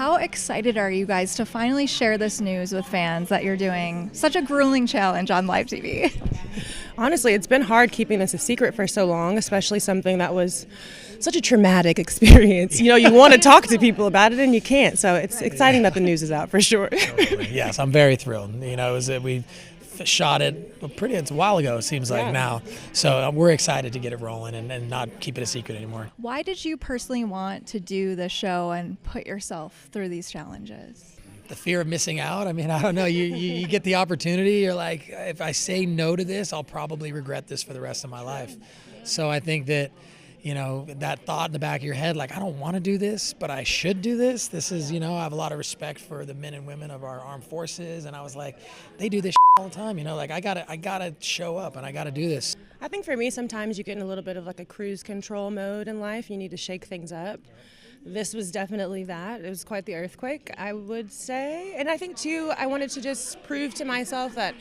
How excited are you guys to finally share this news with fans that you're doing such a grueling challenge on live TV? Honestly, it's been hard keeping this a secret for so long, especially something that was such a traumatic experience. You know, you want to talk to people about it and you can't. So it's exciting that the news is out for sure. Yes, I'm very thrilled. You know, we shot it it's a while ago, it seems like now. So we're excited to get it rolling and not keep it a secret anymore. Why did you personally want to do the show and put yourself through these challenges? The fear of missing out. I mean, I don't know. You get the opportunity. You're like, if I say no to this, I'll probably regret this for the rest of my life. So I think that, you know, that thought in the back of your head, like, I don't want to do this, but I should do this. This is, you know, I have a lot of respect for the men and women of our armed forces. And I was like, they do this all the time. You know, like I gotta show up and I gotta do this. I think for me, sometimes you get in a little bit of like a cruise control mode in life. You need to shake things up. This was definitely that. It was quite the earthquake, I would say. And I think, too, I wanted to just prove to myself that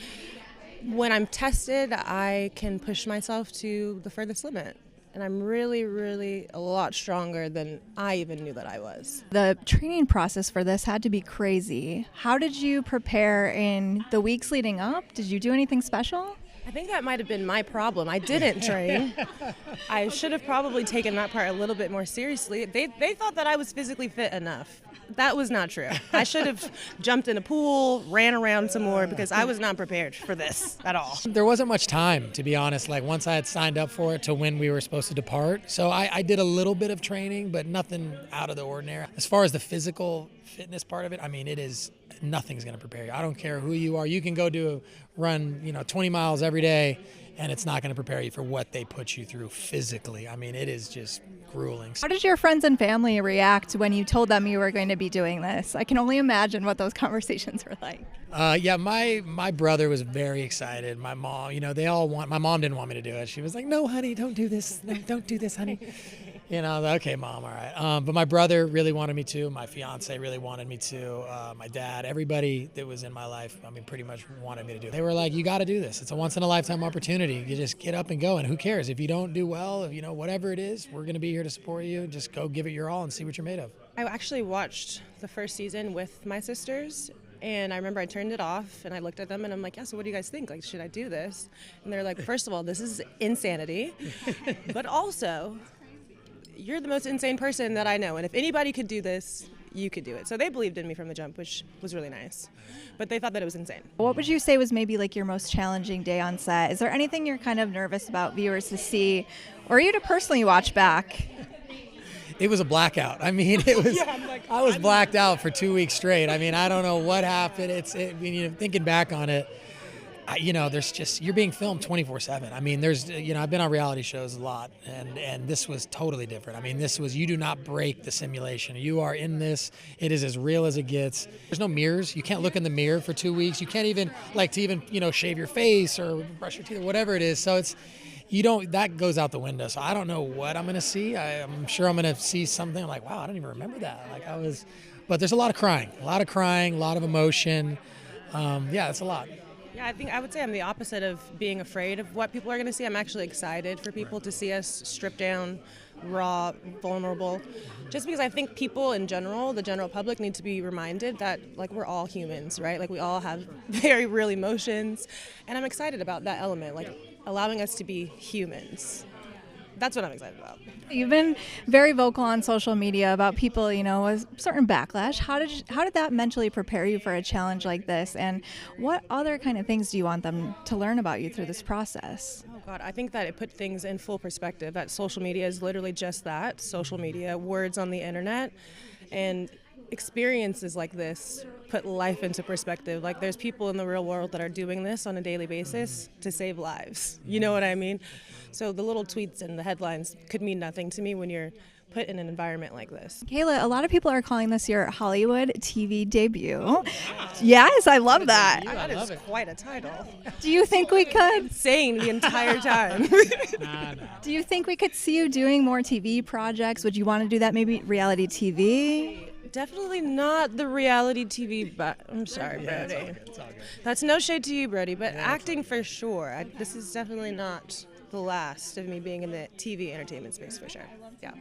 when I'm tested, I can push myself to the furthest limit. And I'm really, really a lot stronger than I even knew that I was. The training process for this had to be crazy. How did you prepare in the weeks leading up? Did you do anything special? I think that might have been my problem. I didn't train. I should have probably taken that part a little bit more seriously. They thought that I was physically fit enough. That was not true. I should have jumped in a pool, ran around some more, because I was not prepared for this at all. There wasn't much time, to be honest, like once I had signed up for it to when we were supposed to depart. So I did a little bit of training, but nothing out of the ordinary. As far as the physical fitness part of it, I mean, nothing's going to prepare you. I don't care who you are. You can go run, 20 miles every day, and it's not going to prepare you for what they put you through physically. I mean, it is just grueling. How did your friends and family react when you told them you were going to be doing this? I can only imagine what those conversations were like. My brother was very excited. My mom, my mom didn't want me to do it. She was like, no, honey, don't do this. No, don't do this, honey. Okay, Mom, all right. But my brother really wanted me to. My fiance really wanted me to. My dad, everybody that was in my life, I mean, pretty much wanted me to do it. They were like, you got to do this. It's a once-in-a-lifetime opportunity. You just get up and go, and who cares? If you don't do well, whatever it is, we're going to be here to support you. Just go give it your all and see what you're made of. I actually watched the first season with my sisters, and I remember I turned it off, and I looked at them, and I'm like, yeah, so what do you guys think? Like, should I do this? And they're like, first of all, this is insanity, but also, you're the most insane person that I know, and if anybody could do this, you could do it. So they believed in me from the jump, which was really nice. But they thought that it was insane. What would you say was maybe like your most challenging day on set? Is there anything you're kind of nervous about viewers to see, or you to personally watch back? It was a blackout. I mean, I was blacked out for 2 weeks straight. I mean, I don't know what happened. Thinking back on it, you're being filmed 24/7. I mean, I've been on reality shows a lot, and this was totally different. I mean, you do not break the simulation. You are in this. It is as real as it gets. There's no mirrors. You can't look in the mirror for 2 weeks. You can't even shave your face or brush your teeth or whatever it is. So that goes out the window. So I don't know what I'm going to see. I'm sure I'm going to see something like, wow, I don't even remember that. But there's a lot of crying, a lot of emotion. It's a lot. Yeah, I would say I'm the opposite of being afraid of what people are going to see. I'm actually excited for people to see us stripped down, raw, vulnerable. Just because I think people in general, the general public, need to be reminded that, like, we're all humans, right? Like, we all have very real emotions. And I'm excited about that element, like, allowing us to be humans. That's what I'm excited about. You've been very vocal on social media about people, with certain backlash. How did that mentally prepare you for a challenge like this? And what other kind of things do you want them to learn about you through this process? Oh, God, I think that it put things in full perspective, that social media is literally just that, social media, words on the internet. And experiences like this put life into perspective. Like, there's people in the real world that are doing this on a daily basis to save lives. You know what I mean? So the little tweets and the headlines could mean nothing to me when you're put in an environment like this. Kayla, a lot of people are calling this your Hollywood TV debut. Oh, wow. Yes, I love that. That is quite a title. Do you think we could? Insane the entire time. Nah. Do you think we could see you doing more TV projects? Would you want to do that, maybe reality TV? Definitely not the reality TV, but I'm sorry, Brody. It's all good. That's no shade to you, Brody, but acting for sure. This is definitely not the last of me being in the TV entertainment space for sure. Yeah.